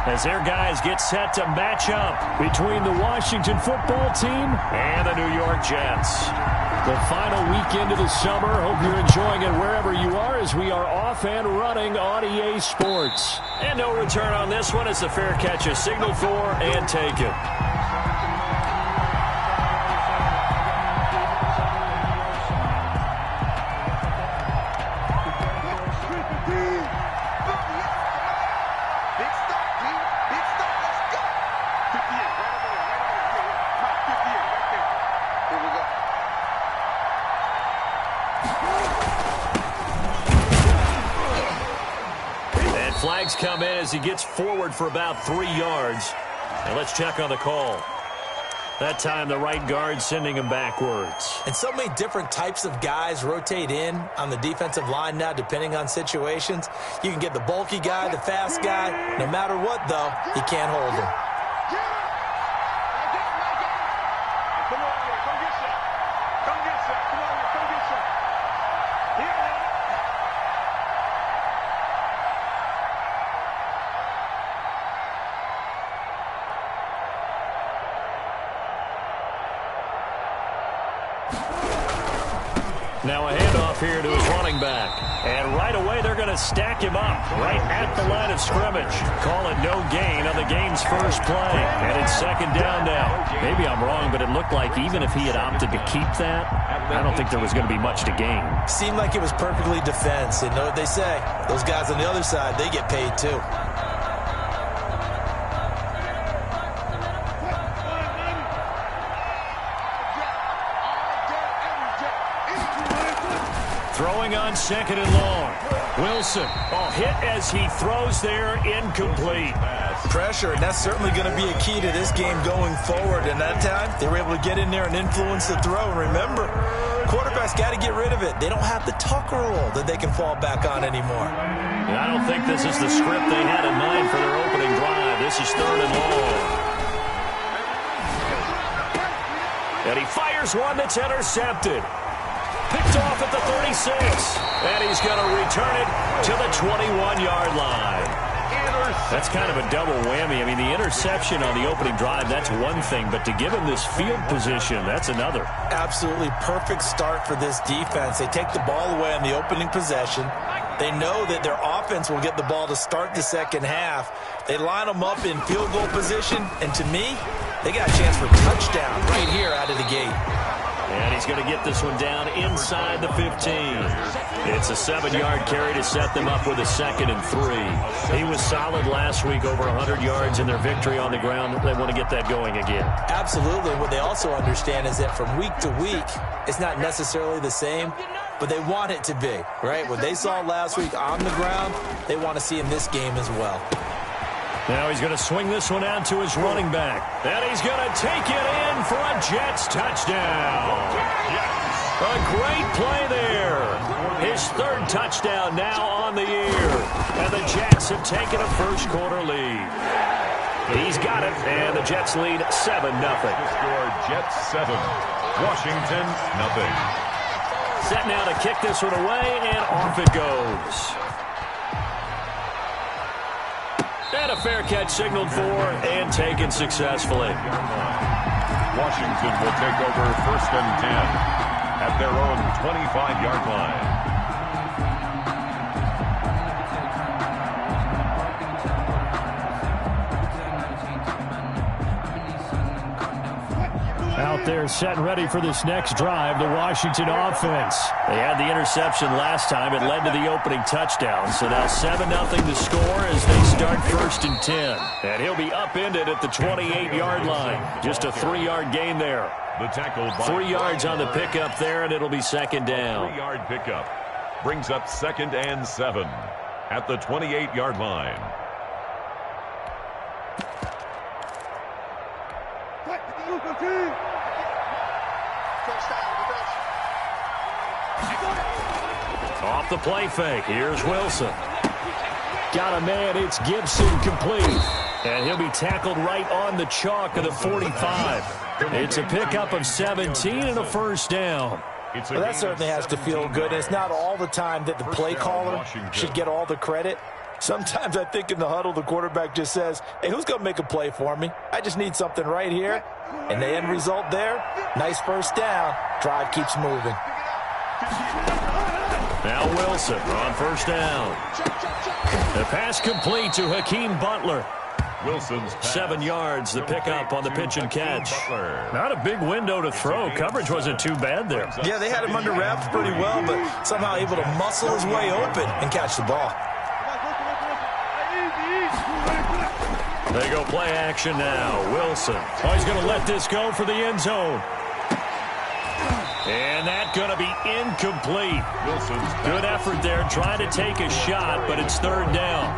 as their guys get set to match up between the Washington football team and the New York Jets. The final weekend of the summer. Hope you're enjoying it wherever you are as we are off and running on EA Sports. And no return on this one as the fair catch is signaled for and taken. Flags come in as he gets forward for about 3 yards. And let's check on the call. That time the right guard sending him backwards. And so many different types of guys rotate in on the defensive line now depending on situations. You can get the bulky guy, the fast guy. No matter what, though, you can't hold him. Now a handoff here to his running back. And right away they're going to stack him up right at the line of scrimmage. Call it no gain on the game's first play. And it's second down now. Maybe I'm wrong, but it looked like even if he had opted to keep that, I don't think there was going to be much to gain. Seemed like it was perfectly defense. And know what they say? Those guys on the other side, they get paid too. Throwing on second and long. Wilson, hit as he throws there, incomplete. Pressure, and that's certainly going to be a key to this game going forward. And that time, they were able to get in there and influence the throw. And remember, quarterbacks got to get rid of it. They don't have the Tucker rule that they can fall back on anymore. I don't think this is the script they had in mind for their opening drive. This is third and long. And he fires one that's intercepted. Picked off at the 36. And he's going to return it to the 21-yard line. That's kind of a double whammy. I mean, the interception on the opening drive, that's one thing. But to give him this field position, that's another. Absolutely perfect start for this defense. They take the ball away on the opening possession. They know that their offense will get the ball to start the second half. They line them up in field goal position. And to me, they got a chance for a touchdown right here out of the gate. And he's going to get this one down inside the 15. It's a 7-yard carry to set them up with a 2nd and 3. He was solid last week, over 100 yards in their victory on the ground. They want to get that going again. Absolutely. What they also understand is that from week to week, it's not necessarily the same, but they want it to be, right? What they saw last week on the ground, they want to see in this game as well. Now he's going to swing this one out to his running back. And he's going to take it in for a Jets touchdown. A great play there. His 3rd touchdown now on the year. And the Jets have taken a first quarter lead. He's got it, and the Jets lead 7-0. Score Jets 7, Washington 0. Set now to kick this one away, and off it goes. And a fair catch signaled for and taken successfully. Washington will take over 1st and 10 at their own 25-yard line. Out there set and ready for this next drive, the Washington offense. They had the interception last time. It led to the opening touchdown. So now 7-0 to score as they start 1st and 10. And he'll be upended at the 28-yard line. Just a 3-yard gain there. The tackle 3 yards on the pickup there, and it'll be second down. 3-yard pickup brings up 2nd and 7 at the 28-yard line. Off the play fake. Here's Wilson. Got a man. It's Gibson complete. And he'll be tackled right on the chalk of the 45. It's a pickup of 17 and a first down. Well, that certainly has to feel good. It's not all the time that the play caller should get all the credit. Sometimes I think in the huddle, the quarterback just says, hey, who's going to make a play for me? I just need something right here. And the end result there, nice first down. Drive keeps moving. Now Wilson on first down. The pass complete to Hakeem Butler. Wilson's pass. 7 yards, the pickup on the pitch and catch. Not a big window to throw. Coverage wasn't too bad there. Yeah, they had him under wraps pretty well, but somehow able to muscle his way open and catch the ball. They go play action now. Wilson. Oh, he's going to let this go for the end zone. And that's going to be incomplete. Good effort there trying to take a shot, but it's third down.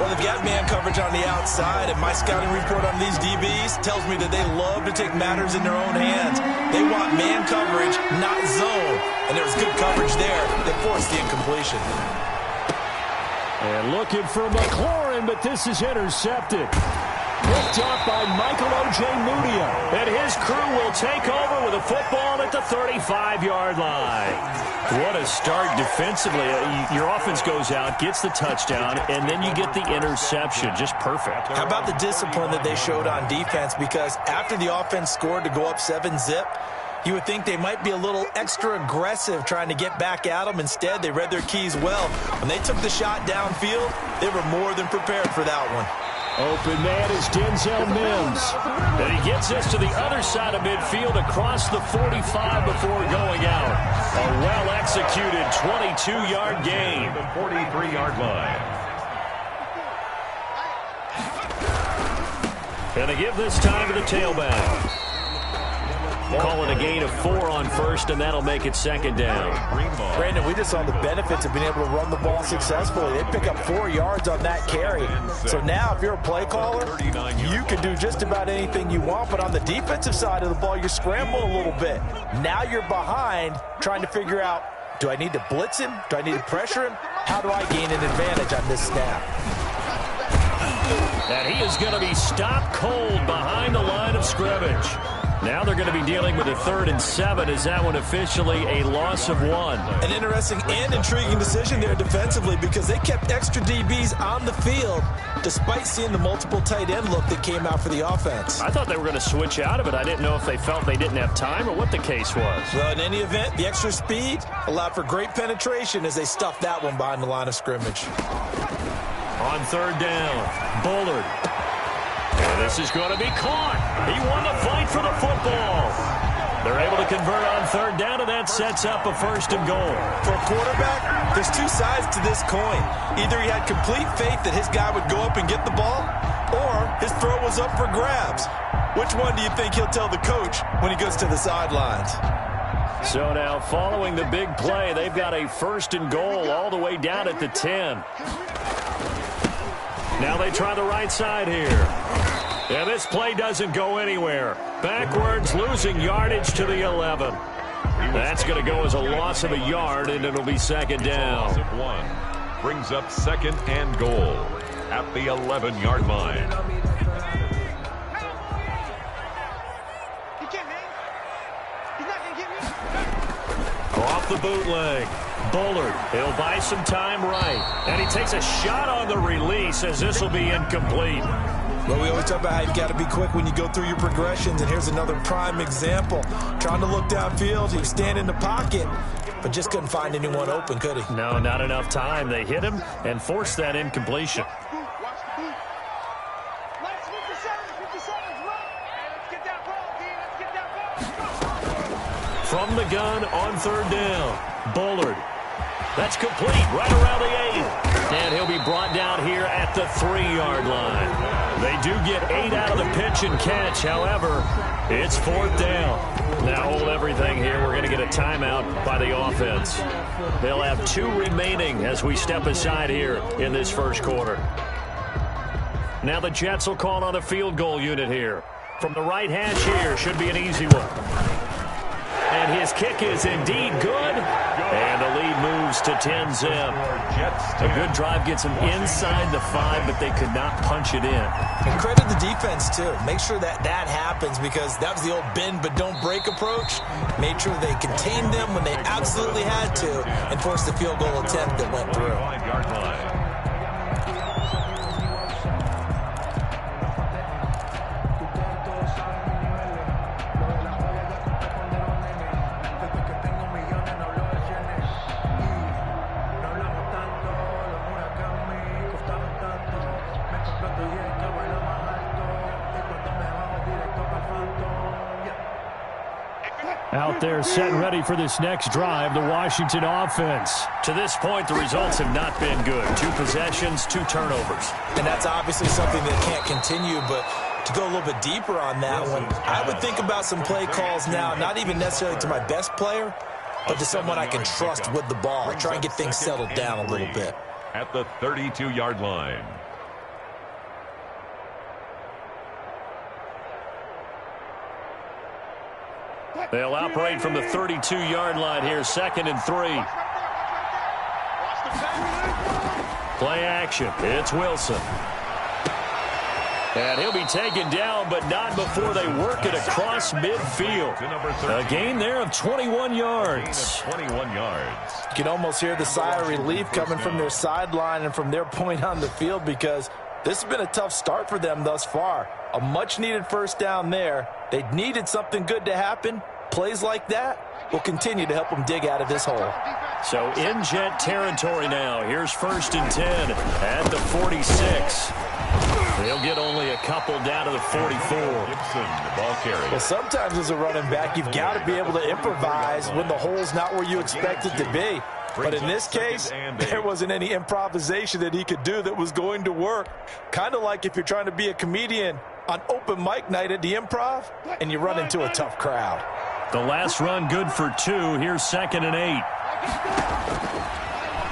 Well, they've got man coverage on the outside, and my scouting report on these DBs tells me that they love to take matters in their own hands. They want man coverage, not zone. And there was good coverage there that forced the incompletion. And looking for McLaurin, but this is intercepted. Picked up by Michael O.J. Mudia. And his crew will take over with a football at the 35-yard line. What a start defensively. Your offense goes out, gets the touchdown, and then you get the interception. Just perfect. How about the discipline that they showed on defense? Because after the offense scored to go up 7-zip, you would think they might be a little extra aggressive trying to get back at them. Instead, they read their keys well. When they took the shot downfield, they were more than prepared for that one. Open man is Denzel Mims. And he gets us to the other side of midfield across the 45 before going out. A well-executed 22-yard gain. The 43-yard line. And they give this time to the tailback. Call it a gain of 4 on first, and that'll make it second down. Brandon, we just saw the benefits of being able to run the ball successfully. They pick up 4 yards on that carry. So now if you're a play caller, you can do just about anything you want. But on the defensive side of the ball, you're scrambling a little bit. Now you're behind trying to figure out, do I need to blitz him? Do I need to pressure him? How do I gain an advantage on this snap? And he is going to be stopped cold behind the line of scrimmage. Now they're going to be dealing with a 3rd and 7. Is that one officially a loss of 1? An interesting and intriguing decision there defensively because they kept extra DBs on the field despite seeing the multiple tight end look that came out for the offense. I thought they were going to switch out of it. I didn't know if they felt they didn't have time or what the case was. Well, in any event, the extra speed allowed for great penetration as they stuffed that one behind the line of scrimmage. On 3rd down, Bullard. And this is going to be caught. He won the fight for the football. They're able to convert on 3rd down, and that sets up a 1st and goal. For a quarterback, there's 2 sides to this coin. Either he had complete faith that his guy would go up and get the ball, or his throw was up for grabs. Which one do you think he'll tell the coach when he goes to the sidelines? So now, following the big play, they've got a 1st and goal all the way down at the 10. Now they try the right side here. Yeah, this play doesn't go anywhere. Backwards, losing yardage to the 11. That's going to go as a loss of a yard, and it'll be 2nd down. Loss of 1 brings up 2nd and goal at the 11-yard line. Off the bootleg. Bullard, he'll buy some time right. And he takes a shot on the release as this will be incomplete. Well, we always talk about how you've got to be quick when you go through your progressions, and here's another prime example. Trying to look downfield, he was standing in the pocket, but just couldn't find anyone open, could he? No, not enough time. They hit him and forced that incompletion. From the gun on 3rd down, Bullard. That's complete right around the 8. And he'll be brought down here at the 3-yard line. They do get 8 out of the pitch and catch. However, it's 4th down. Now hold everything here. We're going to get a timeout by the offense. They'll have 2 remaining as we step aside here in this first quarter. Now the Jets will call on the field goal unit here. From the right hash here, should be an easy one. And his kick is indeed good. And the lead moves to 10-zip. A good drive gets them inside the 5, but they could not punch it in. And credit the defense, too. Make sure that happens because that was the old bend but don't break approach. Made sure they contained them when they absolutely had to and forced the field goal attempt that went through. Out there set and ready for this next drive, the Washington offense. To this point, the results have not been good. 2 possessions, 2 turnovers. And that's obviously something that can't continue, but to go a little bit deeper on that one, I would think about some play calls now, not even necessarily to my best player, but to someone I can trust with the ball. Try and get things settled down a little bit. At the 32-yard line. They'll operate from the 32-yard line here, 2nd and 3. Play action. It's Wilson. And he'll be taken down, but not before they work it across midfield. A gain there of 21 yards. 21 yards. You can almost hear the sigh of relief coming from their sideline and from their point on the field, because this has been a tough start for them thus far. A much-needed first down there. They needed something good to happen. Plays like that will continue to help them dig out of this hole. So in Jet territory now. Here's 1st and 10 at the 46. They'll get only a couple down to the 44. Gibson, the ball carrier. Well, sometimes as a running back, you've got to be able to improvise when the hole's not where you expect it to be. But in this case, there wasn't any improvisation that he could do that was going to work. Kind of like if you're trying to be a comedian on open mic night at the Improv and you run into a tough crowd. The last run good for 2. Here's 2nd and 8.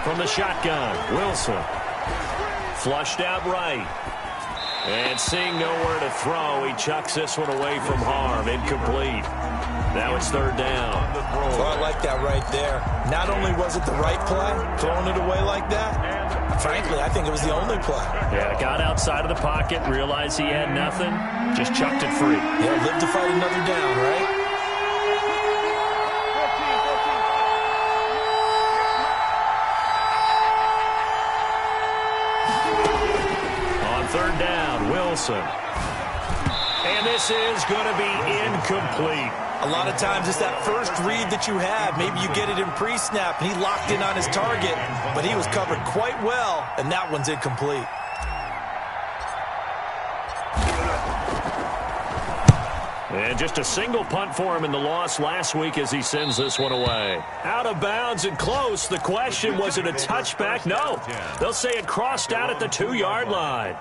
From the shotgun, Wilson. Flushed out right. And seeing nowhere to throw, he chucks this one away from harm. Incomplete. Now it's 3rd down. Well, I like that right there. Not only was it the right play, throwing it away like that, frankly, I think it was the only play. Yeah, got outside of the pocket, realized he had nothing, just chucked it free. Yeah, live to fight another down, right? On 3rd down, Wilson. And this is going to be incomplete. A lot of times it's that first read that you have. Maybe you get it in pre-snap, and he locked in on his target, but he was covered quite well, and that one's incomplete. And just a single punt for him in the loss last week as he sends this one away. Out of bounds and close. The question, was it a touchback? No. They'll say it crossed out at the 2-yard line.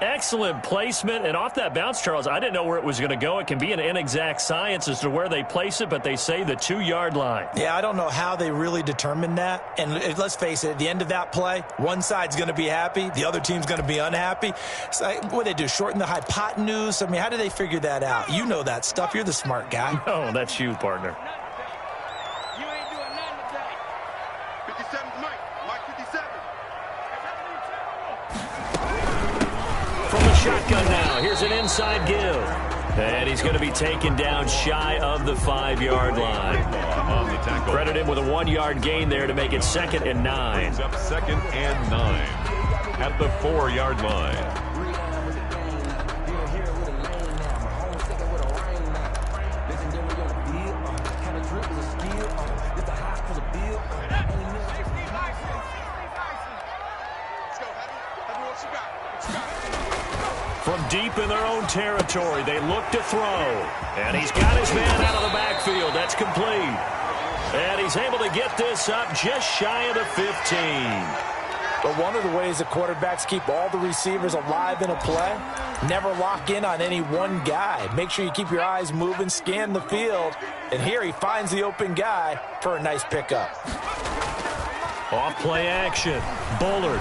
Excellent placement, and off that bounce, Charles, I didn't know where it was going to go. It can be an inexact science as to where they place it, but they say the 2-yard line. Yeah, I don't know how they really determined that. And let's face it, at the end of that play, one side's going to be happy, the other team's going to be unhappy. So, what do they do, shorten the hypotenuse? I mean, how do they figure that out? You know that stuff. You're the smart guy. Oh, that's you, partner. You ain't doing nothing today. 57's Mike. Mike 57. From the shotgun now, here's an inside give. And he's going to be taken down shy of the 5-yard line. Credit him with a 1-yard gain there to make it 2nd and 9. Brings up 2nd and 9 at the 4-yard line. From deep in their own territory, they look to throw. And he's got his man out of the backfield. That's complete. And he's able to get this up just shy of the 15. But one of the ways that quarterbacks keep all the receivers alive in a play, never lock in on any one guy. Make sure you keep your eyes moving, scan the field. And here he finds the open guy for a nice pickup. Off play action. Bullard.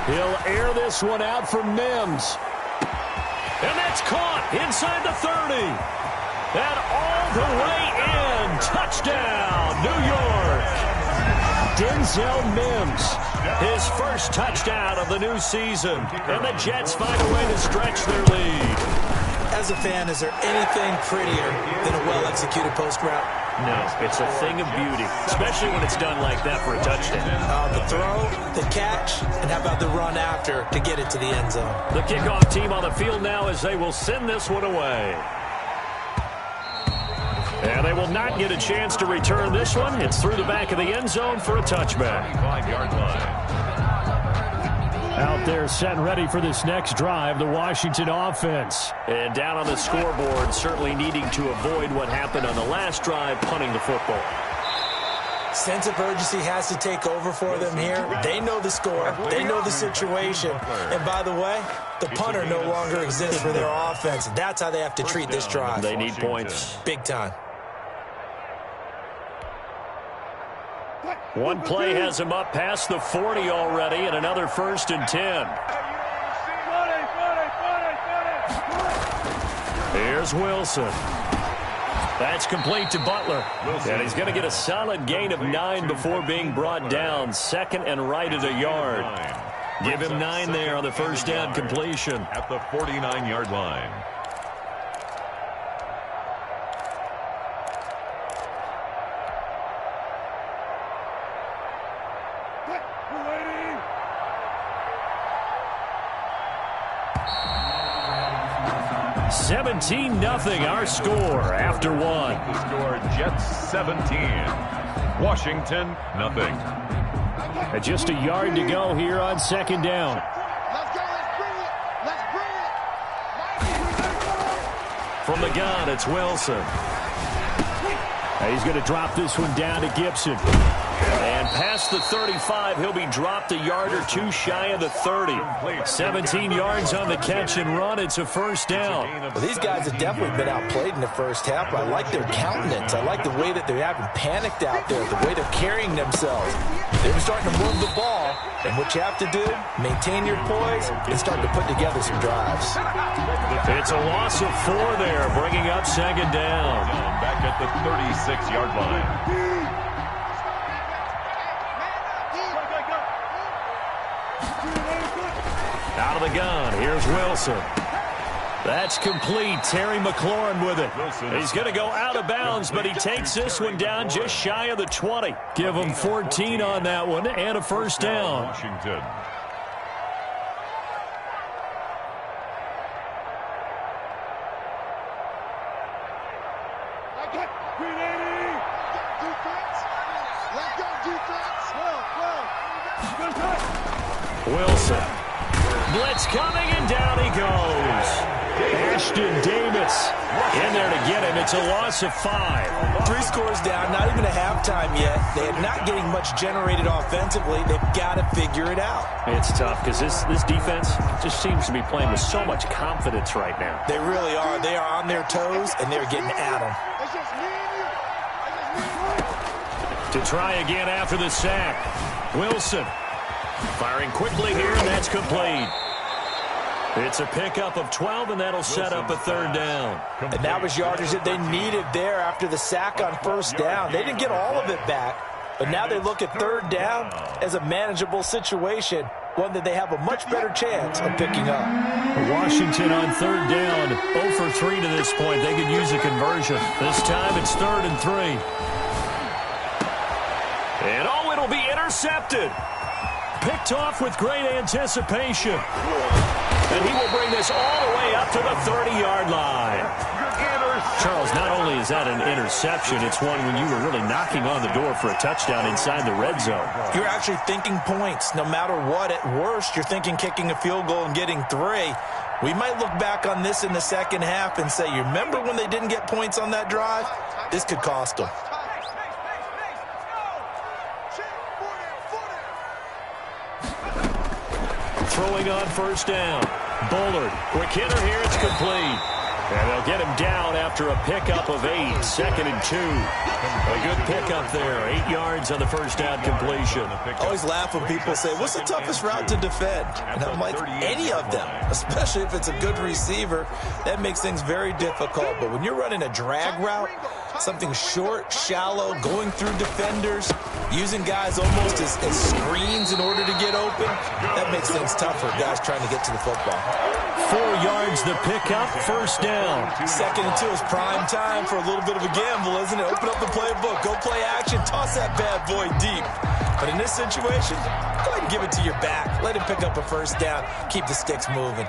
He'll air this one out for Mims. And that's caught inside the 30. And all the way in. Touchdown, New York. Denzel Mims, his first touchdown of the new season. And the Jets find a way to stretch their lead. As a fan, is there anything prettier than a well-executed post route? No, it's a thing of beauty, especially when it's done like that for a touchdown. The throw, the catch, and how about the run after to get it to the end zone? The kickoff team on the field now as they will send this one away. And they will not get a chance to return this one. It's through the back of the end zone for a touchback. 5-yard line. Out there set and ready for this next drive, the Washington offense. And down on the scoreboard, certainly needing to avoid what happened on the last drive, punting the football. Sense of urgency has to take over for them here. They know the score. They know the situation. And by the way, the punter no longer exists for their offense. That's how they have to treat this drive. They need points. Big time. One play has him up past the 40 already, and another 1st and 10. Here's Wilson. That's complete to Butler. And he's going to get a solid gain of 9 before being brought down. Second and right at a yard. Give him 9 there on the first down completion. At the 49-yard line. $17-0 our score after one. The score, Jets 17. Washington, nothing. Just a yard to go here on second down. Let's go. Let's bring it. From the gun, it's Wilson. He's going to drop this one down to Gibson. And past the 35, he'll be dropped a yard or two shy of the 30. 17 yards on the catch and run. It's a first down. Well, these guys have definitely been outplayed in the first half, but I like their countenance. I like the way that they haven't panicked out there, the way they're carrying themselves. They're starting to move the ball, and what you have to do, maintain your poise and start to put together some drives. It's a loss of 4 there, bringing up second down. Back at the 36-yard line. Out of the gun, here's Wilson. That's complete. Terry McLaurin with it. He's going to go out of bounds, but he takes this one down just shy of the 20. Give him 14 on that one and a first down. Washington. Wilson. Blitz coming, and down he goes. Ashton Davis in there to get him. It's a loss of 5. 3 scores down, not even a halftime yet. They are not getting much generated offensively. They've got to figure it out. It's tough because this defense just seems to be playing with so much confidence right now. They really are. They are on their toes, and they're getting at them. To try again after the sack. Wilson firing quickly here, and that's complete. It's a pickup of 12, and that'll set up a third down. And that was yardage that they needed there after the sack on first down. They didn't get all of it back, but now they look at third down as a manageable situation, one that they have a much better chance of picking up. Washington on third down, 0 for 3 to this point. They could use a conversion. This time it's 3rd and 3. And it'll be intercepted. Picked off with great anticipation. And he will bring this all the way up to the 30-yard line. Charles, not only is that an interception, it's one when you were really knocking on the door for a touchdown inside the red zone. You're actually thinking points. No matter what, at worst, you're thinking kicking a field goal and getting 3. We might look back on this in the second half and say, you remember when they didn't get points on that drive? This could cost them. Throwing on first down. Bullard, quick hitter here, it's complete. And they'll get him down after a pickup of 8, 2nd and 2. A good pickup there, 8 yards on the first down completion. I always laugh when people say, what's the toughest route to defend? And I'm like, any of them, especially if it's a good receiver. That makes things very difficult. But when you're running a drag route, something short, shallow, going through defenders, using guys almost as screens in order to get open, that makes things tougher, guys trying to get to the football. 4 yards the pickup, first down. 2nd and 2 is prime time for a little bit of a gamble, isn't it? Open up the playbook, go play action, toss that bad boy deep. But in this situation, go ahead and give it to your back. Let him pick up a first down, keep the sticks moving.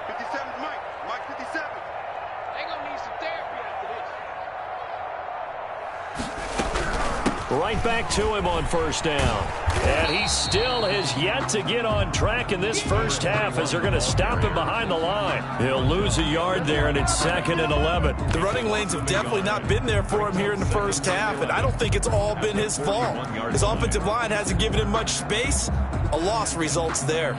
57's Mike. Mike 57. They gonna need some therapy after Right back to him on first down. And he still has yet to get on track in this first half as they're going to stop him behind the line. He'll lose a yard there, and it's 2nd and 11. The running lanes have definitely not been there for him here in the first half, and I don't think it's all been his fault. His offensive line hasn't given him much space. A loss results there.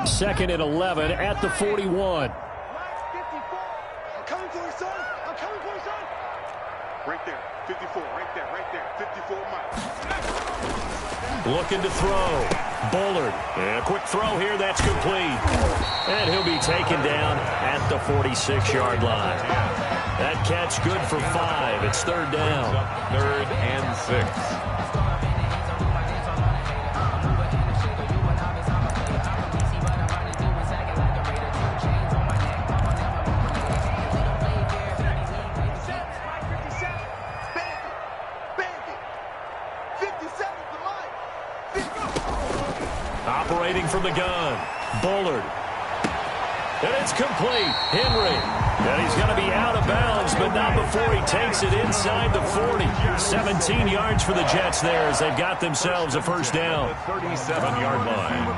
Second and 11 at the 41. I'm coming for you, son. I'm coming for you, son. Right there. 54. Right there. 54 miles. Looking to throw. Bullard. And a quick throw here. That's complete. And he'll be taken down at the 46-yard line. That catch good for 5. It's 3rd down. 3rd and 6. Operating from the gun. Bullard. And it's complete. Henry. And he's going to be out of bounds, but not before he takes it inside the 40. 17 yards for the Jets there as they've got themselves a first down. The 37-yard line.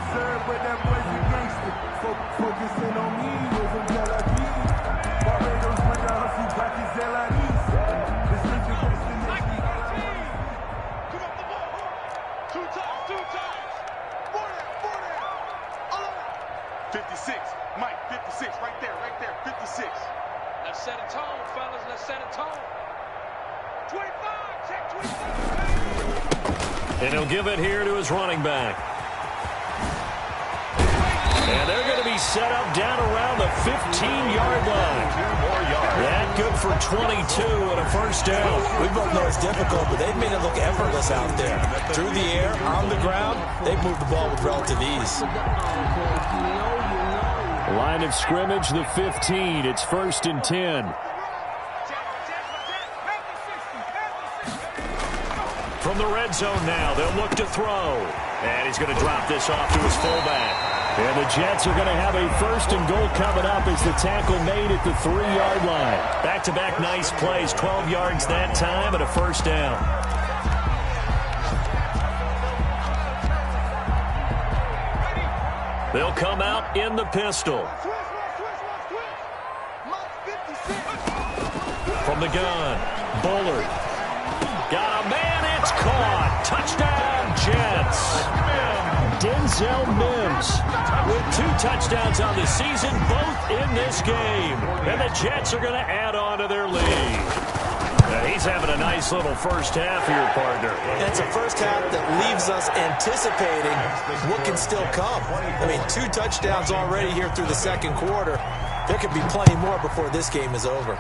Mike, 56, right there, 56. Let's set a tone, fellas. Let's set a tone. 25, check 25. And he'll give it here to his running back. And they're going to be set up down around the 15-yard line. 2 more yards. That good for 22 and a first down. We both know it's difficult, but they've made it look effortless out there. Through the air, on the ground, they've moved the ball with relative ease. Line of scrimmage, the 15. It's 1st and 10. From the red zone now, they'll look to throw. And he's going to drop this off to his fullback. And the Jets are going to have a 1st and goal coming up as the tackle made at the 3-yard line. Back-to-back nice plays, 12 yards that time and a first down. They'll come out in the pistol. From the gun, Bullard. Got a man, it's caught. Touchdown, Jets. Denzel Mims with 2 touchdowns on the season, both in this game. And the Jets are going to add on to their lead. Now he's having a nice little first half here, partner. And it's a first half that leaves us anticipating what can still come. I mean, 2 touchdowns already here through the second quarter. There could be plenty more before this game is over.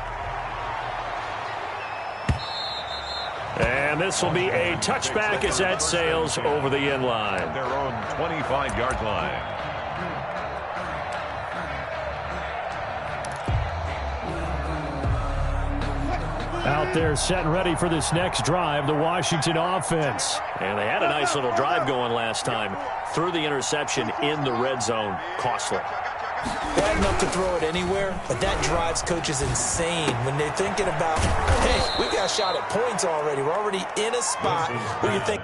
And this will be a touchback as that sails over the end line. Their own 25-yard line. Out there set and ready for this next drive, the Washington offense. And they had a nice little drive going last time. Threw the interception in the red zone. Costly. Bad enough to throw it anywhere, but that drives coaches insane when they're thinking about, hey, we got a shot at points already. We're already in a spot where you think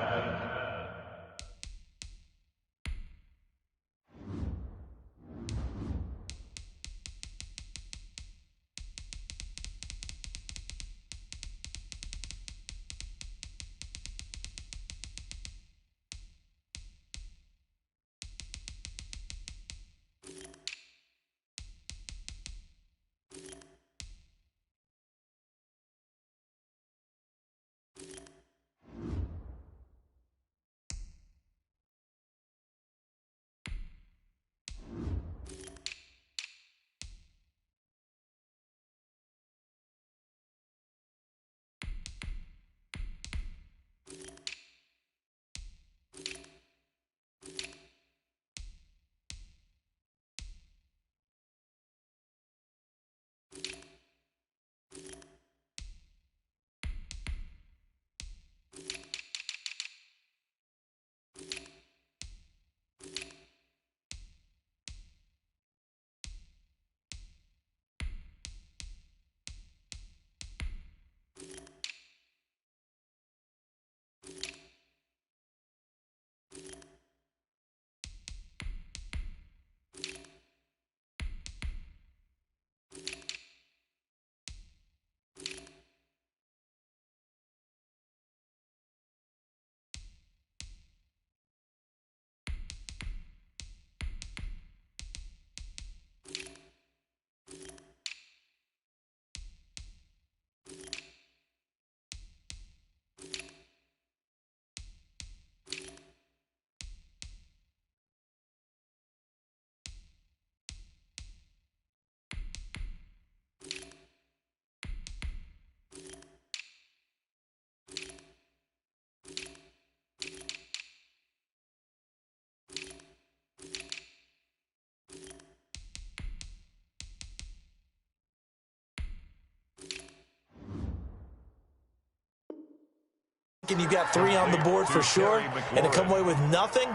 thinking you got 3 on the board for sure, and to come away with nothing,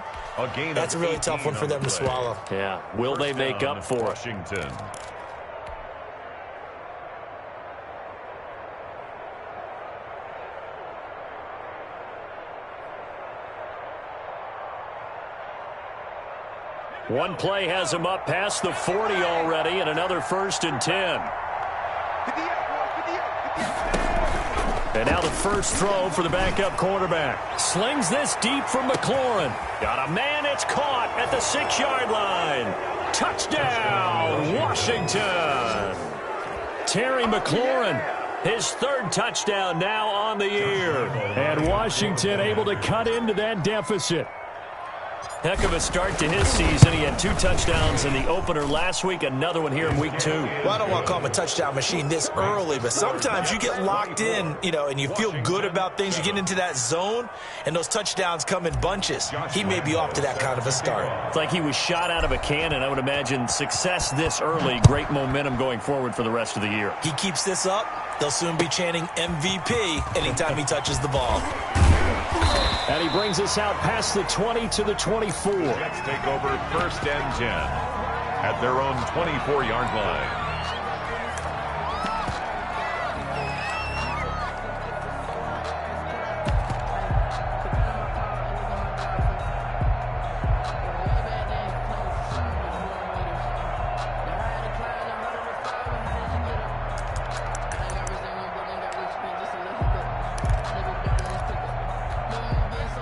that's a really tough one for them to swallow. Yeah, will they make up for it? Washington. One play has him up past the 40 already, and another 1st and 10. And now the first throw for the backup quarterback. Slings this deep from McLaurin. Got a man, it's caught at the 6-yard line. Touchdown, Washington. Terry McLaurin, his 3rd touchdown now on the year. And Washington able to cut into that deficit. Heck of a start to his season. He had 2 touchdowns in the opener last week, another one here in week 2. Well, I don't want to call him a touchdown machine this early, but sometimes you get locked in, and you feel good about things. You get into that zone, and those touchdowns come in bunches. He may be off to that kind of a start. It's like he was shot out of a cannon. I would imagine success this early, great momentum going forward for the rest of the year. He keeps this up, they'll soon be chanting MVP anytime he touches the ball. And he brings us out past the 20 to the 24. Jets take over 1st and 10 at their own 24-yard line.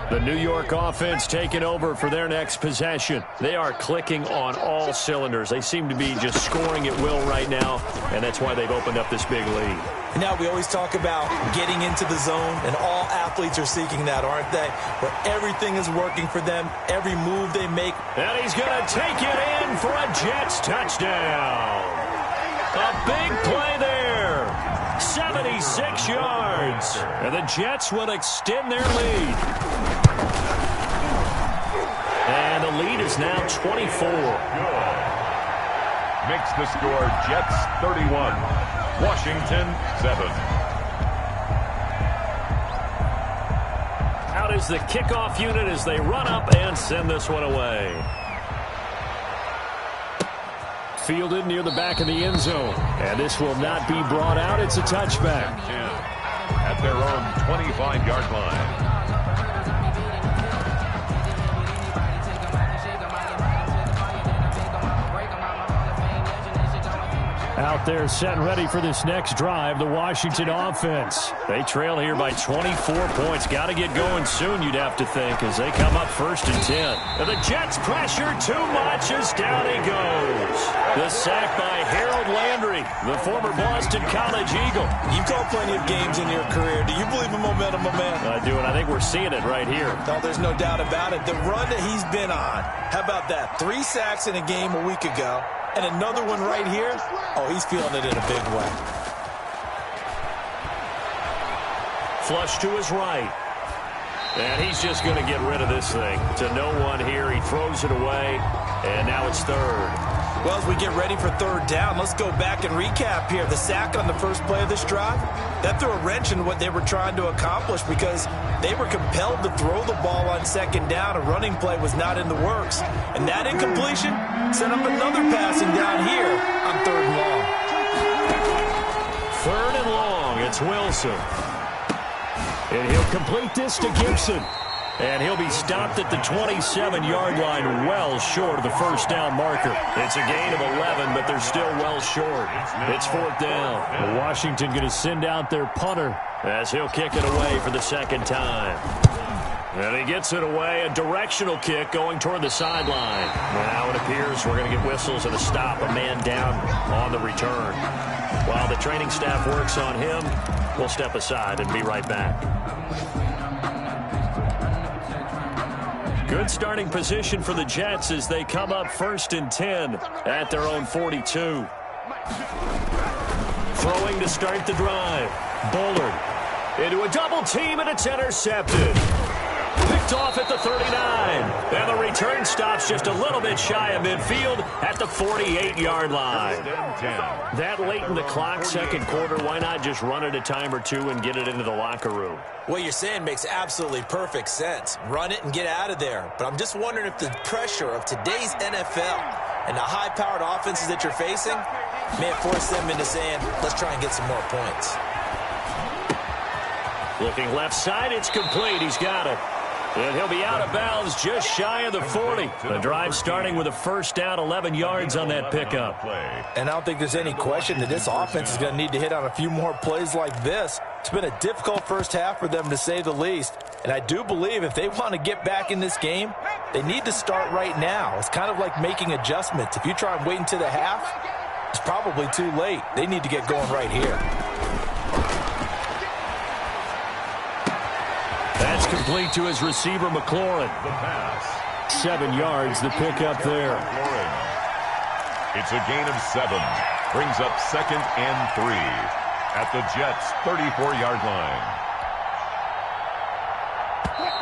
The New York offense taking over for their next possession. They are clicking on all cylinders. They seem to be just scoring at will right now, and that's why they've opened up this big lead. Now, we always talk about getting into the zone, and all athletes are seeking that, aren't they? Where everything is working for them, every move they make. And he's going to take it in for a Jets touchdown. A big play there. 76 yards. And the Jets will extend their lead. And the lead is now 24. Makes the score Jets 31, Washington 7. Out is the kickoff unit as they run up and send this one away. Fielded near the back of the end zone. And this will not be brought out. It's a touchback. At their own 25-yard line. Out there set and ready for this next drive, the Washington offense. They trail here by 24 points. Got to get going soon, you'd have to think, as they come up 1st and 10. And the Jets pressure too much as down he goes. The sack by Harold Landry, the former Boston College Eagle. You've called plenty of games in your career. Do you believe in momentum, my man? I do, and I think we're seeing it right here. No, there's no doubt about it. The run that he's been on, how about that? 3 sacks in a game a week ago. And another one right here. Oh, he's feeling it in a big way. Flush to his right. And he's just going to get rid of this thing. To no one here. He throws it away. And now it's 3rd. Well, as we get ready for 3rd down, let's go back and recap here. The sack on the first play of this drive, that threw a wrench in what they were trying to accomplish because they were compelled to throw the ball on 2nd down. A running play was not in the works. And that incompletion set up another passing down here on 3rd and long. 3rd and long. It's Wilson. And he'll complete this to Gibson. And he'll be stopped at the 27-yard line, well short of the first down marker. It's a gain of 11, but they're still well short. It's 4th down. Washington going to send out their punter as he'll kick it away for the 2nd time. And he gets it away, a directional kick going toward the sideline. Now it appears we're going to get whistles and a stop, a man down on the return. While the training staff works on him, we'll step aside and be right back. Good starting position for the Jets as they come up 1st and 10 at their own 42. Throwing to start the drive. Bullard into a double team, and it's intercepted. Picked off at the 39. And the return stops just a little bit shy of midfield at the 48-yard line. That late in the clock, second quarter, why not just run it a time or two and get it into the locker room? What you're saying makes absolutely perfect sense. Run it and get out of there. But I'm just wondering if the pressure of today's NFL and the high-powered offenses that you're facing may have forced them into saying, let's try and get some more points. Looking left side, it's complete. He's got it. And he'll be out of bounds just shy of the 40. The drive starting with a first down, 11 yards on that pickup. And I don't think there's any question that this offense is going to need to hit on a few more plays like this. It's been a difficult first half for them, to say the least. And I do believe if they want to get back in this game, they need to start right now. It's kind of like making adjustments. If you try and wait until the half, it's probably too late. They need to get going right here. That's complete to his receiver, McLaurin. 7 yards, the pickup there. It's a gain of 7. Brings up 2nd and 3 at the Jets' 34-yard line.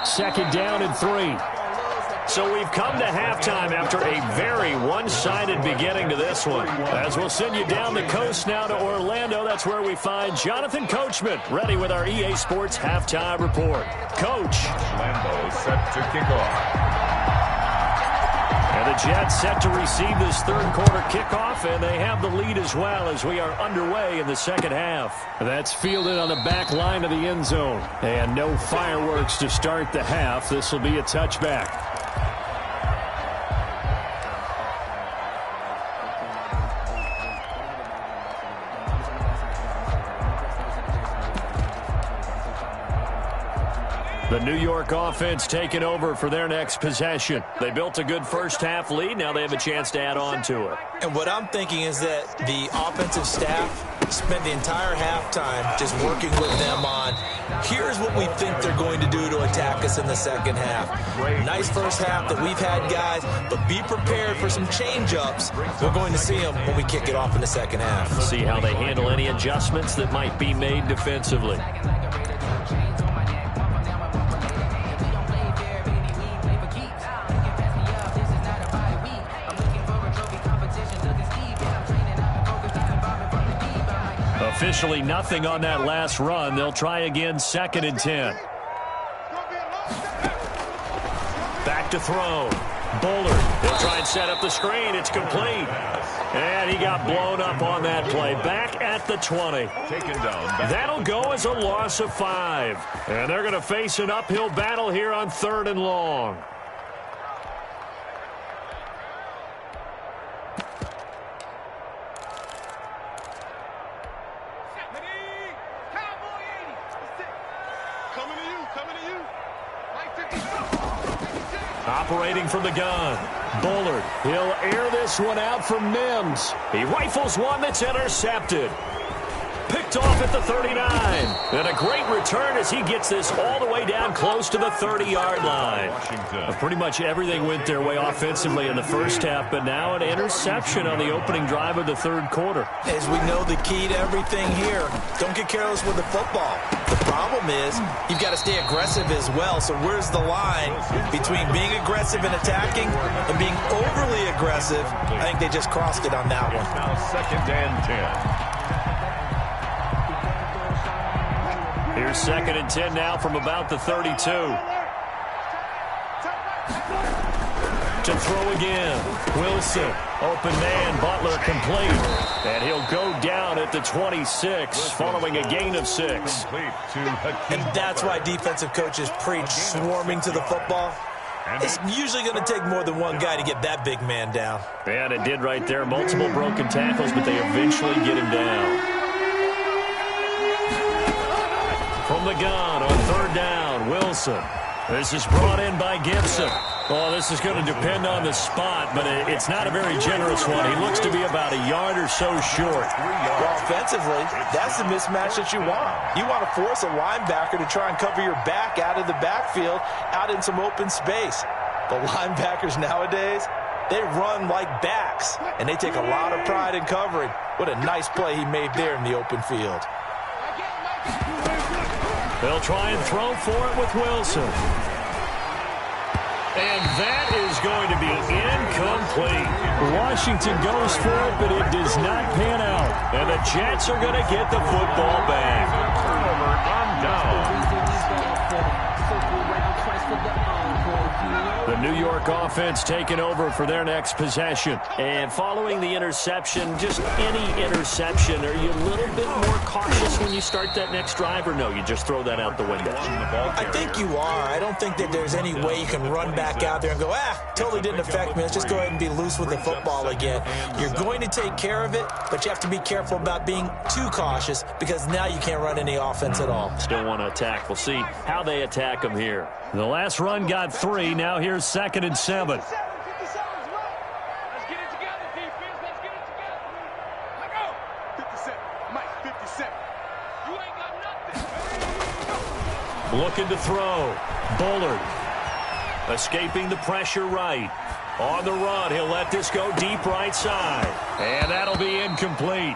2nd down and 3. So we've come to halftime after a very one-sided beginning to this one. As we'll send you down the coast now to Orlando, that's where we find Jonathan Coachman ready with our EA Sports Halftime Report. Coach. Orlando set to kick off. And the Jets set to receive this third quarter kickoff, and they have the lead as well as we are underway in the second half. That's fielded on the back line of the end zone. And no fireworks to start the half. This will be a touchback. The New York offense taking over for their next possession. They built a good first-half lead. Now they have a chance to add on to it. And what I'm thinking is that the offensive staff spent the entire halftime just working with them on, here's what we think they're going to do to attack us in the second half. Nice first half that we've had, guys, but be prepared for some change-ups. We're going to see them when we kick it off in the second half. See how they handle any adjustments that might be made defensively. Officially nothing on that last run. They'll try again, 2nd and 10. Back to throw. Bullard. They'll try and set up the screen. It's complete. And he got blown up on that play. Back at the 20. Taken down. That'll go as a loss of 5. And they're going to face an uphill battle here on 3rd and long. Operating from the gun. Bullard. He'll air this one out from Mims. He rifles one that's intercepted. Picked off at the 39. And a great return as he gets this all the way down close to the 30-yard line. Pretty much everything went their way offensively in the first half, but now an interception on the opening drive of the third quarter. As we know, the key to everything here, don't get careless with the football. The problem is you've got to stay aggressive as well. So where's the line between being aggressive and attacking and being overly aggressive? I think they just crossed it on that one. Now 2nd and 10. Here's 2nd and 10 now from about the 32. To throw again. Wilson. Open man. Butler complete. And he'll go down at the 26 following a gain of 6. And that's why defensive coaches preach swarming to the football. It's usually going to take more than one guy to get that big man down. And it did right there. Multiple broken tackles, but they eventually get him down. From the gun on 3rd down, Wilson. This is brought in by Gibson. Oh, this is going to depend on the spot, but it's not a very generous one. He looks to be about a yard or so short. Well, offensively, that's the mismatch that you want. You want to force a linebacker to try and cover your back out of the backfield, out in some open space. The linebackers nowadays, they run like backs, and they take a lot of pride in covering. What a nice play he made there in the open field. They'll try and throw for it with Wilson. And that is going to be incomplete. Washington goes for it, but it does not pan out. And the Jets are going to get the football back. Turnover on down. The New York offense taking over for their next possession. And following the interception, just any interception, are you a little bit more cautious when you start that next drive, or no, you just throw that out the window? I think you are. I don't think that there's any way you can run back out there and go, totally didn't affect me. Let's just go ahead and be loose with the football again. You're going to take care of it, but you have to be careful about being too cautious because now you can't run any offense at all. Still want to attack. We'll see how they attack them here. The last run got 3. Now here's 2nd and 7. Let's get it together, defense. Let's get it together. Let go. 57. Mike, 57. You ain't got nothing. Looking to throw. Bullard. Escaping the pressure right. On the run, he'll let this go deep right side. And that'll be incomplete.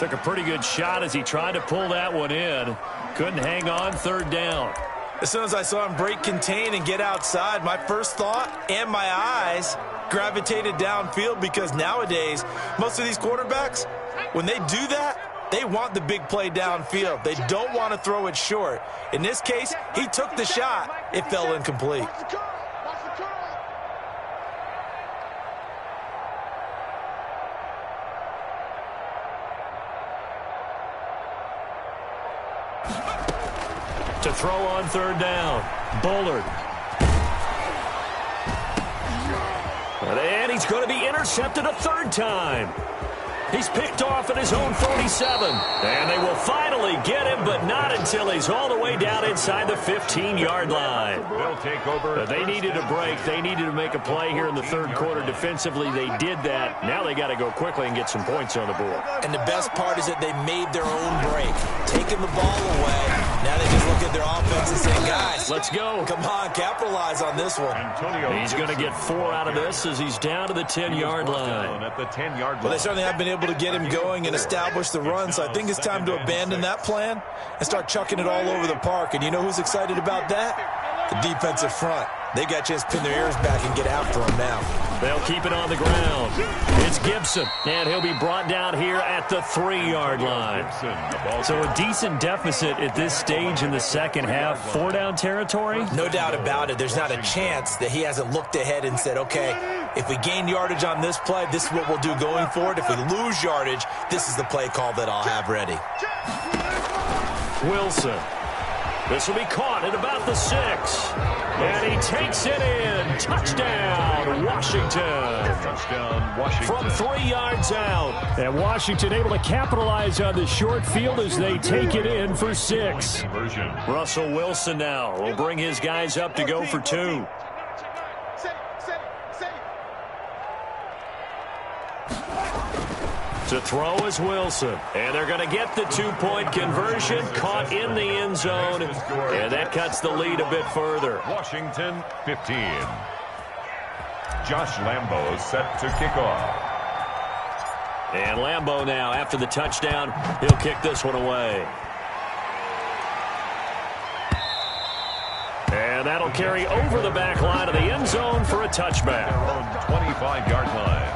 Took a pretty good shot as he tried to pull that one in. Couldn't hang on, 3rd down. As soon as I saw him break contain and get outside, my first thought and my eyes gravitated downfield because nowadays, most of these quarterbacks, when they do that, they want the big play downfield. They don't want to throw it short. In this case, he took the shot. It fell incomplete. Watch the curl. Watch the curl. To throw on 3rd down. Bullard. And he's going to be intercepted a 3rd time. He's picked off at his own 47. And they will finally get him, but not until he's all the way down inside the 15-yard line. They'll take over. They needed a break. They needed to make a play here in the 3rd quarter defensively. They did that. Now they got to go quickly and get some points on the board. And the best part is that they made their own break, taking the ball away. Now they just look at their offense and say, guys, let's go. Come on, capitalize on this one. He's going to get 4 out of this as he's down to the 10-yard line. At the 10-yard line. Well, they certainly have been able to get him going and establish the run, so I think it's time to abandon that plan and start chucking it all over the park. And you know who's excited about that? The defensive front. They got to just pin their ears back and get after him now. They'll keep it on the ground. It's Gibson, and he'll be brought down here at the 3-yard line. So a decent deficit at this stage in the second half. 4-down territory? No doubt about it. There's not a chance that he hasn't looked ahead and said, okay, if we gain yardage on this play, this is what we'll do going forward. If we lose yardage, this is the play call that I'll have ready. Wilson. This will be caught at about the 6. And he takes it in. Touchdown, Washington. Touchdown, Washington. From 3 yards out. And Washington able to capitalize on the short field as they take it in for 6. Russell Wilson now will bring his guys up to go for 2. To throw is Wilson. And they're going to get the 2-point conversion. Caught in the end zone. And that cuts the lead a bit further. Washington 15. Josh Lambo set to kick off. And Lambo now, after the touchdown, he'll kick this one away. And that'll carry over the back line of the end zone for a touchback. Their own 25-yard line.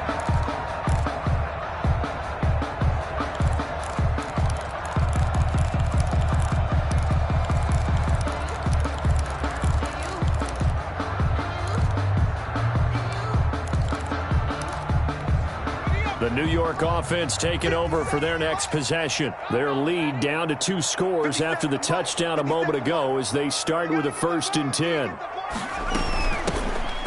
The New York offense taking over for their next possession. Their lead down to 2 scores after the touchdown a moment ago as they start with a 1st and 10.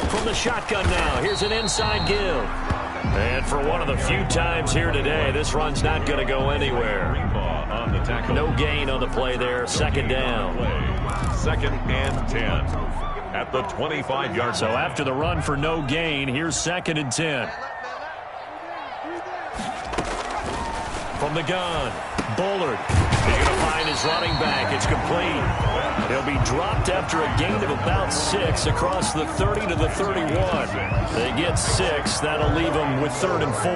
From the shotgun now, here's an inside give. And for one of the few times here today, this run's not going to go anywhere. No gain on the play there, 2nd down. 2nd and 10 at the 25-yard line. So after the run for no gain, here's 2nd and 10. From the gun, Bullard. He's going to find his running back. It's complete. He'll be dropped after a gain of about 6 across the 30 to the 31. They get 6. That'll leave them with 3rd and 4.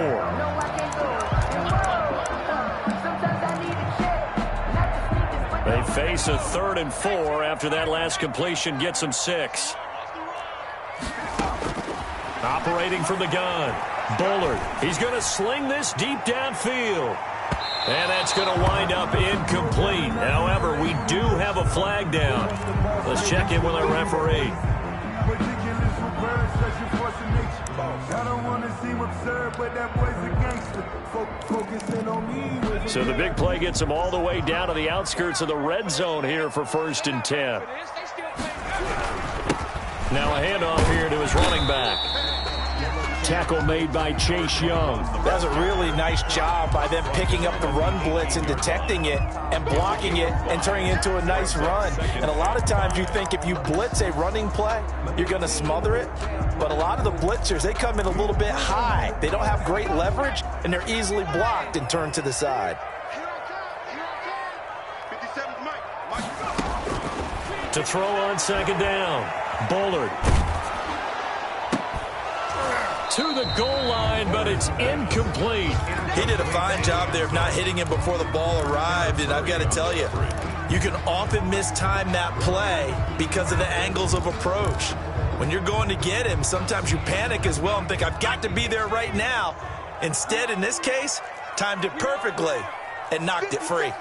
They face a 3rd and 4 after that last completion gets them 6. Operating from the gun. Bullard. He's going to sling this deep downfield. And that's going to wind up incomplete. However, we do have a flag down. Let's check in with our referee. So the big play gets him all the way down to the outskirts of the red zone here for 1st and 10. Now a handoff here to his running back. Tackle made by Chase Young. That's a really nice job by them picking up the run blitz and detecting it and blocking it and turning it into a nice run. And a lot of times you think if you blitz a running play, you're going to smother it. But a lot of the blitzers, they come in a little bit high. They don't have great leverage, and they're easily blocked and turned to the side. To throw on 2nd down. Bullard. To the goal line, but it's incomplete. He did a fine job there of not hitting him before the ball arrived, and I've got to tell you, you can often mistime that play because of the angles of approach. When you're going to get him, sometimes you panic as well and think, I've got to be there right now. Instead, in this case, timed it perfectly and knocked it free.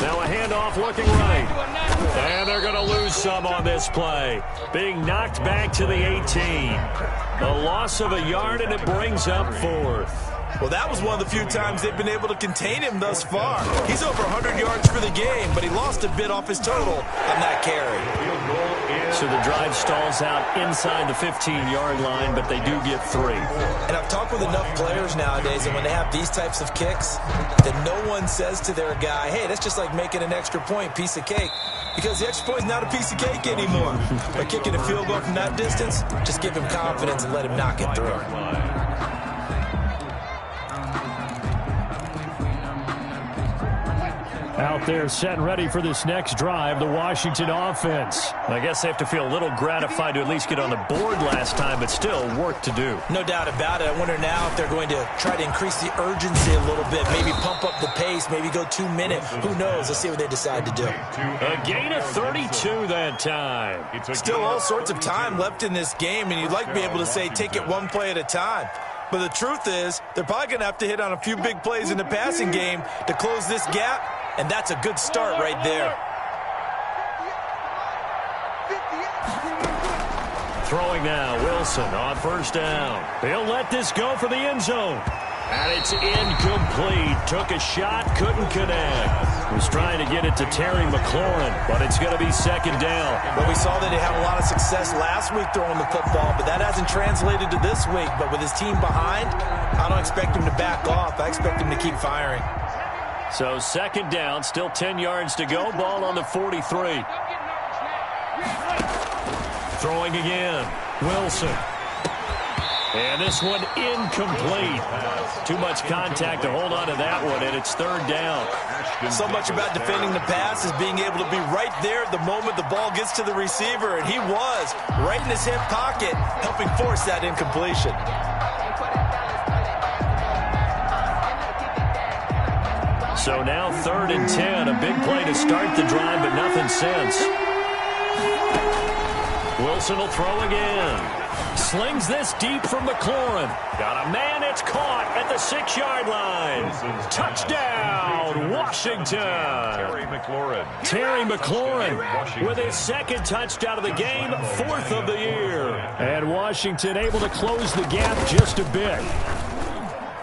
Now a handoff looking right. And they're going to lose some on this play. Being knocked back to the 18. A loss of a yard, and it brings up 4th. Well, that was one of the few times they've been able to contain him thus far. He's over 100 yards for the game, but he lost a bit off his total on that carry. So the drive stalls out inside the 15-yard line, but they do get 3. And I've talked with enough players nowadays, and when they have these types of kicks, that no one says to their guy, hey, that's just like making an extra point, piece of cake. Because the extra point is not a piece of cake anymore. By kicking a field goal from that distance, just give him confidence and let him knock it through. Out there set and ready for this next drive, the Washington offense. I guess they have to feel a little gratified to at least get on the board last time, but still work to do. No doubt about it. I wonder now if they're going to try to increase the urgency a little bit, maybe pump up the pace, maybe go 2 minutes. Who knows? Let's see what they decide to do. A gain of 32 that time. Still all sorts of time left in this game, and you'd like to be able to say take it one play at a time. But the truth is, they're probably going to have to hit on a few big plays in the passing game to close this gap. And that's a good start right there. Throwing now, Wilson on 1st down. He'll let this go for the end zone. And it's incomplete. Took a shot, couldn't connect. Was trying to get it to Terry McLaurin, but it's going to be 2nd down. Well, we saw that he had a lot of success last week throwing the football, but that hasn't translated to this week. But with his team behind, I don't expect him to back off. I expect him to keep firing. So 2nd down, still 10 yards to go. Ball on the 43. Throwing again. Wilson. And this one incomplete. Too much contact to hold on to that one, and it's 3rd down. So much about defending the pass is being able to be right there at the moment the ball gets to the receiver, and he was right in his hip pocket, helping force that incompletion. So now 3rd and 10, a big play to start the drive, but nothing since. Wilson will throw again. Slings this deep from McLaurin. Got a man, it's caught at the 6-yard line. Touchdown, Washington. Terry McLaurin with his 2nd touchdown of the game, 4th of the year. And Washington able to close the gap just a bit.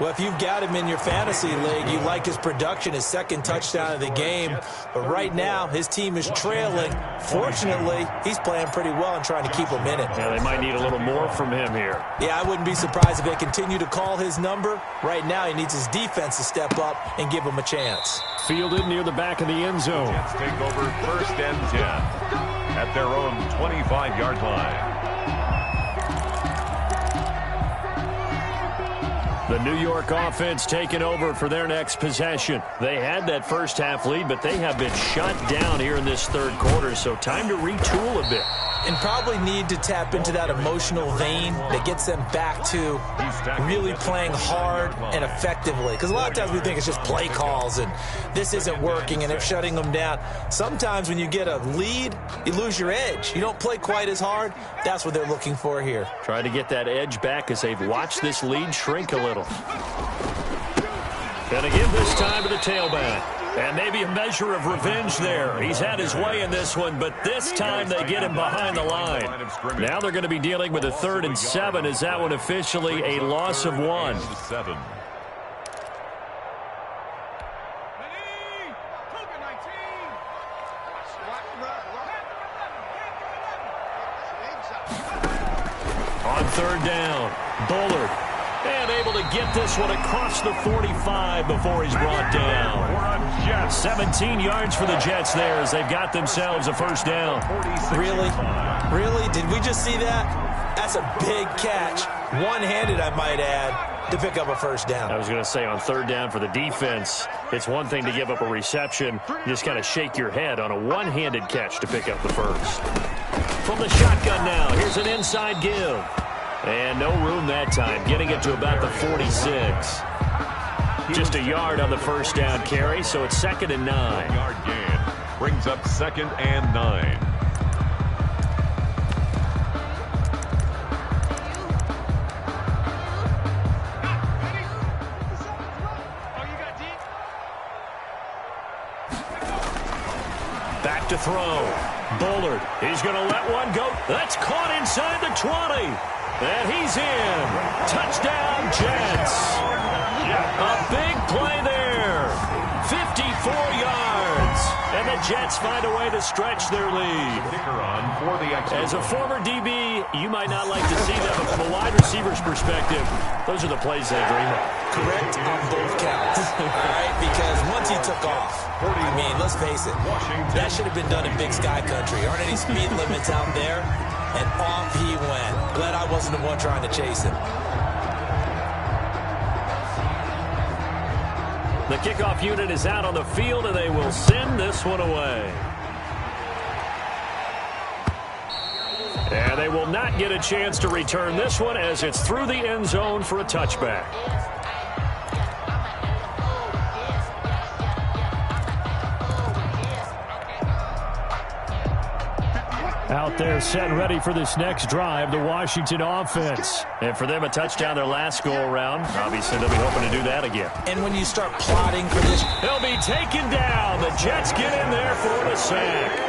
Well, if you've got him in your fantasy league, you like his production, his 2nd touchdown of the game. But right now, his team is trailing. Fortunately, he's playing pretty well and trying to keep him in it. Yeah, they might need a little more from him here. Yeah, I wouldn't be surprised if they continue to call his number. Right now, he needs his defense to step up and give him a chance. Fielded near the back of the end zone. Let's take over 1st and 10 at their own 25-yard line. The New York offense taking over for their next possession. They had that first half lead, but they have been shut down here in this 3rd quarter, so time to retool a bit. and probably need to tap into that emotional vein that gets them back to really playing hard and effectively. Because a lot of times we think it's just play calls and this isn't working and they're shutting them down. Sometimes when you get a lead, you lose your edge. You don't play quite as hard. That's what they're looking for here. Trying to get that edge back as they've watched this lead shrink a little. Gonna give this time to the tailback. And maybe a measure of revenge there. He's had his way in this one, but this time they get him behind the line. Now they're going to be dealing with a 3rd and 7. Is that one officially a loss of 1? On 3rd down, Bullard. And able to get this one across the 45 before he's brought down. 17 yards for the Jets there as they've got themselves a 1st down. Really? Really? Did we just see that? That's a big catch. One-handed, I might add, to pick up a 1st down. I was going to say on 3rd down for the defense, it's one thing to give up a reception. You just kind of shake your head on a one-handed catch to pick up the 1st. From the shotgun now, here's an inside give. And no room that time, getting it to about the 46. Just a yard on the 1st down carry, so it's 2nd and 9. Yard gain brings up 2nd and 9. Back to throw. Bullard, he's going to let one go. That's caught inside the 20. And he's in. Touchdown, Jets. A big play there. 54 yards. And the Jets find a way to stretch their lead. As a former DB, you might not like to see that, but from a wide receiver's perspective, those are the plays they dream of. Correct on both counts. All right, because once he took off, I mean, let's face it, that should have been done in Big Sky Country. Aren't any speed limits out there? And off he went. Glad I wasn't the one trying to chase him. The kickoff unit is out on the field, and they will send this one away. And they will not get a chance to return this one as it's through the end zone for a touchback. Out there set ready for this next drive, the Washington offense. And for them, a touchdown their last go-around. Obviously, they'll be hoping to do that again. And when you start plotting for this, they'll be taken down. The Jets get in there for the sack.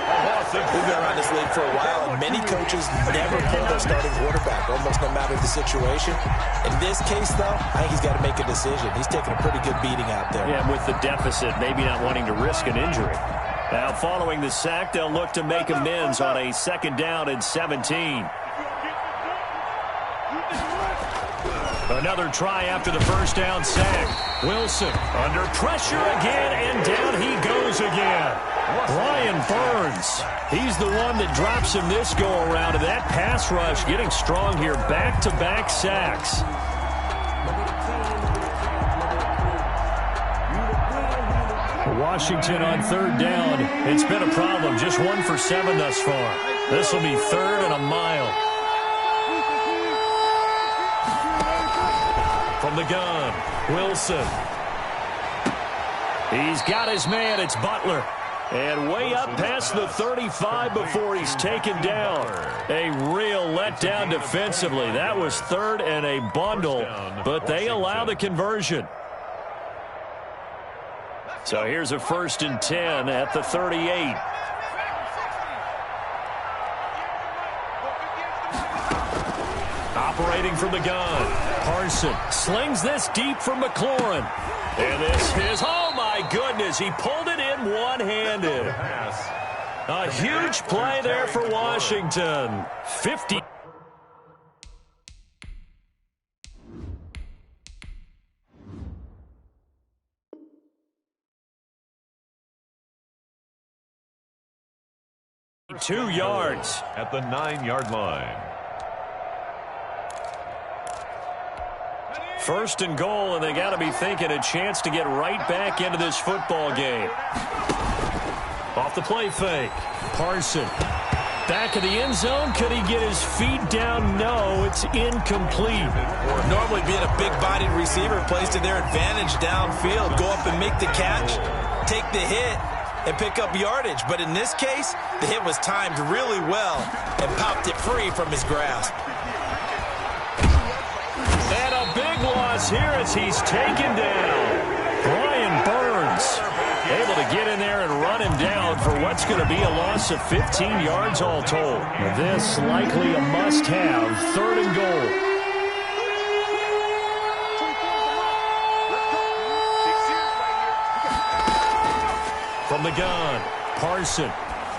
We've been around this league for a while, and many coaches never pull their starting quarterback, almost no matter the situation. In this case, though, I think he's got to make a decision. He's taking a pretty good beating out there. Yeah, with the deficit, maybe not wanting to risk an injury. Now, following the sack, they'll look to make amends on a 2nd down and 17. Another try after the 1st down sack. Wilson under pressure again, and down he goes again. Brian Burns, he's the one that drops him this go-around, and that pass rush getting strong here. Back-to-back sacks. Washington on 3rd down. It's been a problem. Just 1 for 7 thus far. This will be 3rd and a mile. From the gun, Wilson. He's got his man. It's Butler. And way up past the 35 before he's taken down. A real letdown defensively. That was 3rd and a bundle, but they allow the conversion. So here's a 1st and 10 at the 38. Operating from the gun. Carson slings this deep from McLaurin. And this is, oh my goodness, he pulled it in one-handed. A huge play there for Washington. 50. Two yards at the 9-yard line. 1st and goal, and they got to be thinking a chance to get right back into this football game. Off the play fake. Parson back of the end zone. Could he get his feet down? No, it's incomplete. Normally being a big-bodied receiver plays to their advantage downfield. Go up and make the catch, take the hit, and pick up yardage. But in this case, the hit was timed really well and popped it free from his grasp. And a big loss here as he's taken down. Brian Burns able to get in there and run him down for what's going to be a loss of 15 yards all told. This likely a must-have, 3rd and goal. From the gun, Parson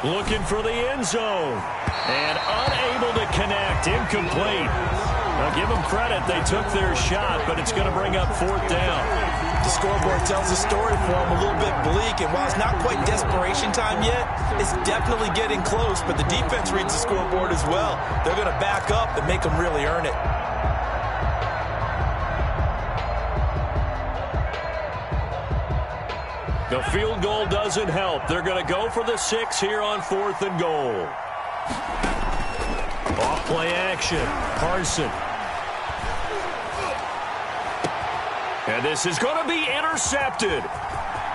looking for the end zone and unable to connect, incomplete. Now give them credit, they took their shot, but it's going to bring up 4th down. The scoreboard tells a story for him, a little bit bleak, and while it's not quite desperation time yet, it's definitely getting close, but the defense reads the scoreboard as well. They're going to back up and make them really earn it. The field goal doesn't help. They're going to go for the 6 here on 4th and goal. Off play action. Parson. And this is going to be intercepted.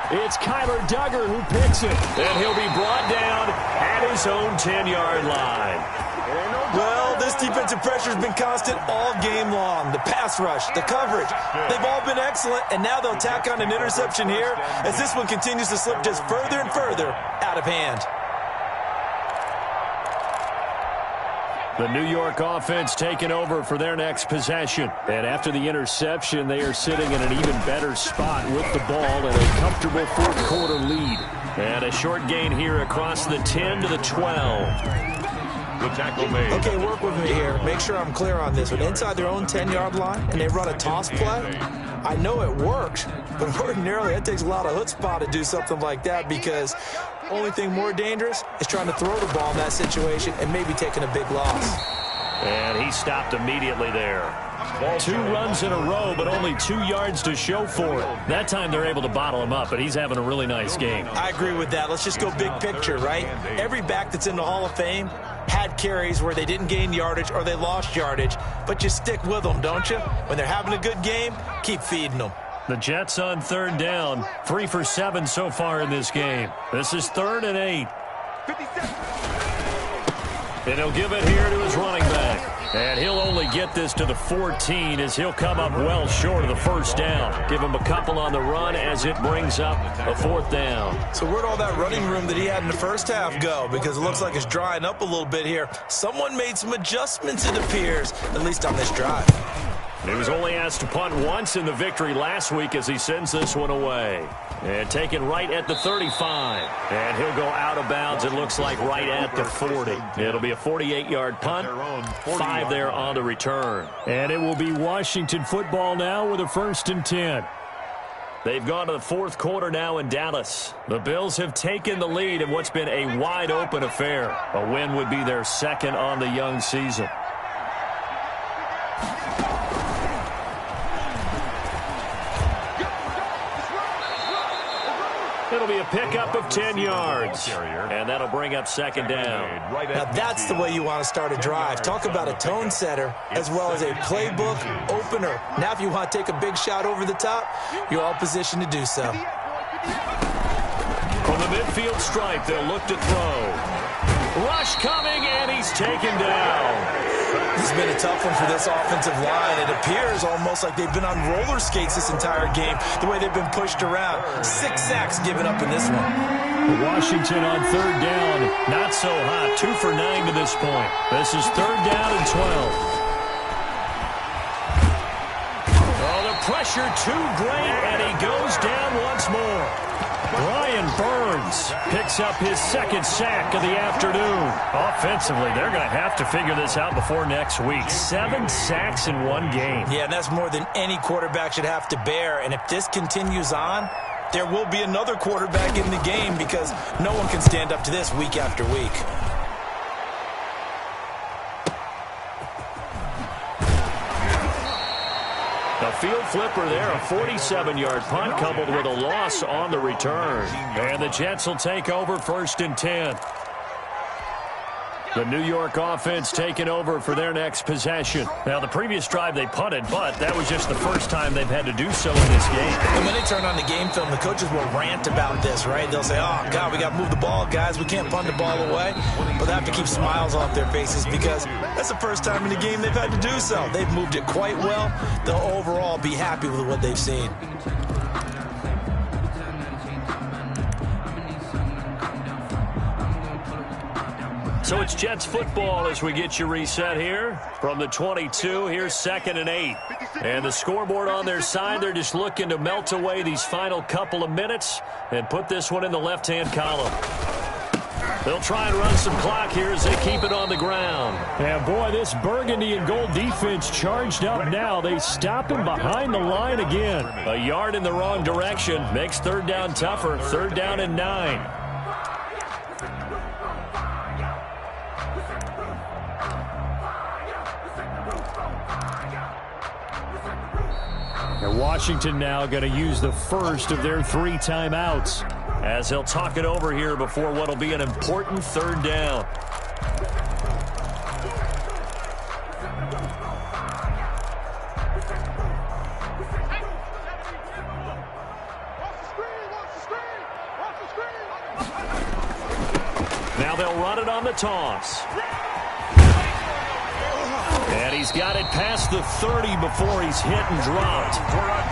It's Kyler Duggar who picks it. And he'll be brought down at his own 10-yard line. Well, this defensive pressure has been constant all game long. The pass rush, the coverage, they've all been excellent, and now they'll tack on an interception here as this one continues to slip just further and further out of hand. The New York offense taking over for their next possession. And after the interception, they are sitting in an even better spot with the ball and a comfortable 4th quarter lead. And a short gain here across the 10 to the 12. The tackle made. Okay, work with me here. Make sure I'm clear on this. When inside their own 10-yard line and they run a toss play, I know it works, but ordinarily it takes a lot of chutzpah to do something like that because only thing more dangerous is trying to throw the ball in that situation and maybe taking a big loss. And he stopped immediately there. 2 runs in a row, but only 2 yards to show for it. That time they're able to bottle him up, but he's having a really nice game. I agree with that. Let's just go big picture, right? Every back that's in the Hall of Fame had carries where they didn't gain yardage or they lost yardage, but you stick with them, don't you? When they're having a good game, keep feeding them. The Jets on 3rd down, 3 for 7 so far in this game. This is 3rd and 8. 57. And he'll give it here to his running back. And he'll only get this to the 14 as he'll come up well short of the 1st down. Give him a couple on the run as it brings up a 4th down. So where'd all that running room that he had in the first half go? Because it looks like it's drying up a little bit here. Someone made some adjustments, it appears, at least on this drive. He was only asked to punt once in the victory last week as he sends this one away. And taken right at the 35. And he'll go out of bounds, it looks like, right at the 40. It'll be a 48-yard punt, 5 there on the return. And it will be Washington football now with a 1st and 10. They've gone to the 4th quarter now in Dallas. The Bills have taken the lead in what's been a wide-open affair. A win would be their 2nd on the young season. It'll be a pickup of 10 yards. And that'll bring up 2nd down. Now that's the way you want to start a drive. Talk about a tone setter as well as a playbook opener. Now if you want to take a big shot over the top, you're all positioned to do so. From the midfield stripe, they'll look to throw. Rush coming, and he's taken down. This has been a tough one for this offensive line. It appears almost like they've been on roller skates this entire game, the way they've been pushed around. 6 sacks given up in this one. Washington on 3rd down. Not so hot. 2 for 9 to this point. This is 3rd down and 12. Oh, the pressure too great, and he goes down once more. Brian Burns picks up his 2nd sack of the afternoon. Offensively, they're going to have to figure this out before next week. 7 sacks in one game. Yeah, and that's more than any quarterback should have to bear. And if this continues on, there will be another quarterback in the game because no one can stand up to this week after week. A field flipper there, a 47-yard punt coupled with a loss on the return. And the Jets will take over 1st and 10. The New York offense taking over for their next possession. Now, the previous drive they punted, but that was just the first time they've had to do so in this game. And when they turn on the game film, the coaches will rant about this, right? They'll say, oh, God, we got to move the ball, guys. We can't punt the ball away. But they have to keep smiles off their faces because that's the first time in the game they've had to do so. They've moved it quite well. They'll overall be happy with what they've seen. So it's Jets football as we get you reset here. From the 22, here's 2nd and 8. And the scoreboard on their side, they're just looking to melt away these final couple of minutes and put this one in the left-hand column. They'll try and run some clock here as they keep it on the ground. And boy, this burgundy and gold defense charged up now. They stop him behind the line again. A yard in the wrong direction makes 3rd down tougher. 3rd down and 9. And Washington now going to use the first of their 3 timeouts. As they'll talk it over here before what will be an important 3rd down. Now they'll run it on the toss. And he's got it past the 30 before he's hit and dropped.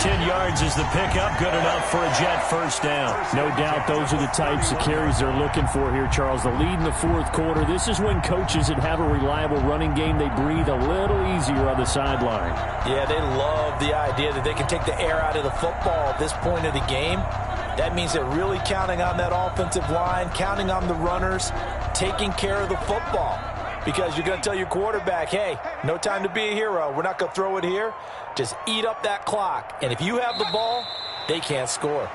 10 yards is the pickup, good enough for a Jet first down. No doubt those are the types of carries they're looking for here, Charles. The lead in the 4th quarter. This is when coaches that have a reliable running game, they breathe a little easier on the sideline. Yeah, they love the idea that they can take the air out of the football at this point of the game. That means they're really counting on that offensive line, counting on the runners, taking care of the football. Because you're going to tell your quarterback, hey, no time to be a hero. We're not going to throw it here. Just eat up that clock. And if you have the ball, they can't score.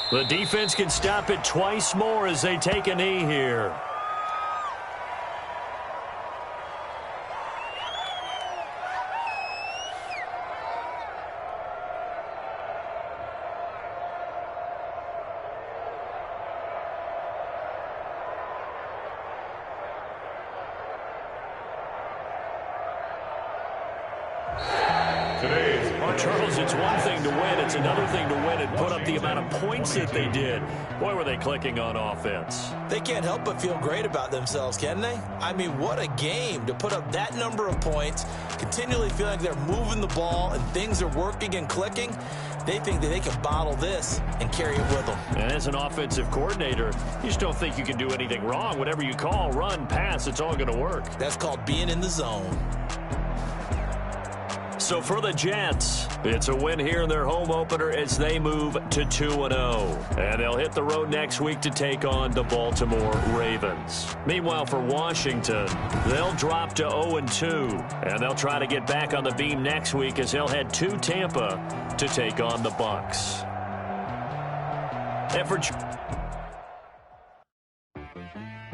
The defense can stop it twice more as they take a knee here. Charles, it's one thing to win. It's another thing to win and put up the amount of points that they did. Boy, were they clicking on offense. They can't help but feel great about themselves, can they? I mean, what a game to put up that number of points, continually feeling like they're moving the ball and things are working and clicking. They think that they can bottle this and carry it with them. And as an offensive coordinator, you just don't think you can do anything wrong. Whatever you call, run, pass, it's all going to work. That's called being in the zone. So for the Jets, it's a win here in their home opener as they move to 2-0. And they'll hit the road next week to take on the Baltimore Ravens. Meanwhile, for Washington, they'll drop to 0-2. And they'll try to get back on the beam next week as they'll head to Tampa to take on the Bucs. Effort.